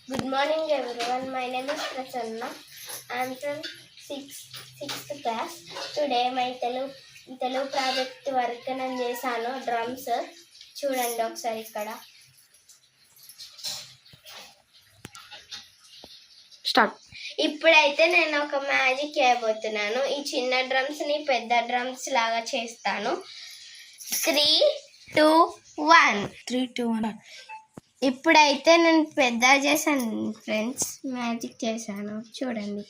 Good morning everyone. My name is Prasanna. I am from 6th class. Today my Telugu project work నేను చేశాను drums. చూడండి ఒకసారి ఇక్కడ. Start. ఇప్పుడైతే నేను ఒక మ్యాజిక్ చేయబోతున్నాను. ఈ చిన్న డ్రమ్స్ ని పెద్ద డ్రమ్స్ లాగా చేస్తాను. 3, 2, 1. 3, 2, 1. ఇప్పుడైతే నేను పెద్ద చేశాను ఫ్రెండ్స్, మ్యాజిక్ చేశాను చూడండి.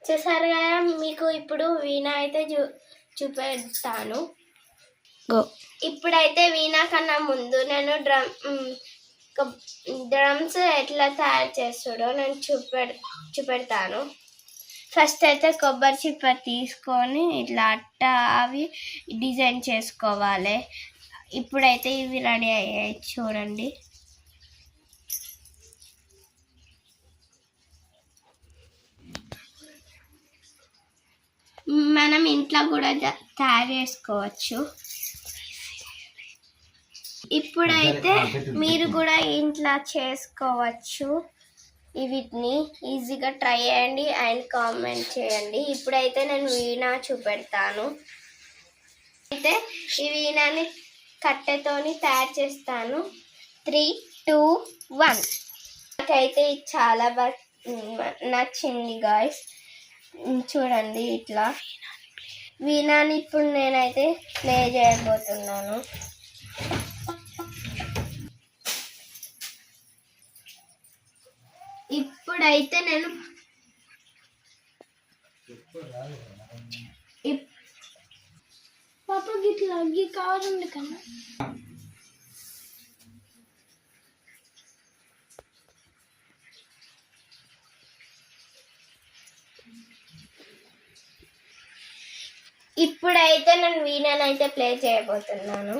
చూసారు కదా, మీకు ఇప్పుడు వీణా అయితే చూపెడతాను. గో. ఇప్పుడైతే వీణా కన్నా ముందు నేను డ్రమ్స్ ఎట్లా తయారు చేస్తాడో నేను చూపెడతాను. ఫస్ట్ అయితే కొబ్బరి చిప్ప తీసుకొని ఇట్లా అట్ట అవి డిజైన్ చేసుకోవాలి. ఇప్పుడైతే ఇవి రెడీ అయ్యాయి చూడండి. మనం ఇంట్లో కూడా తయారు చేసుకోవచ్చు. ఇప్పుడైతే మీరు కూడా ఇంట్లో చేసుకోవచ్చు. వీటిని ఈజీగా ట్రై చేయండి అండ్ కామెంట్ చేయండి. ఇప్పుడైతే నేను వీణా చూపెడతాను. అయితే ఈ వీణాని కట్టెతోని తయారు చేస్తాను. 3, 2, 1. నాకైతే ఇది చాలా బాగా నచ్చింది గాయ్స్. చూడండి ఇట్లా వీణాని ఇప్పుడు నేనైతే ప్లే చేయబోతున్నాను. ఇప్పుడైతే నేను పాప గిట్లా కావాలండి కన్నా. ఇప్పుడైతే నేను వీణానైతే ప్లే చేయబోతున్నాను.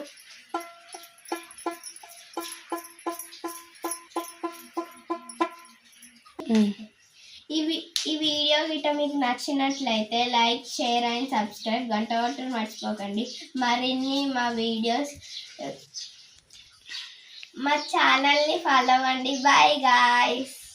ఈ వీడియో గిట్ట మీకు నచ్చినట్లయితే లైక్, షేర్ అండ్ సబ్స్క్రైబ్, గంట కొట్టడం మర్చిపోకండి. మరిన్ని మా వీడియోస్ మా ఛానల్ని ఫాలో అవ్వండి. Bye guys.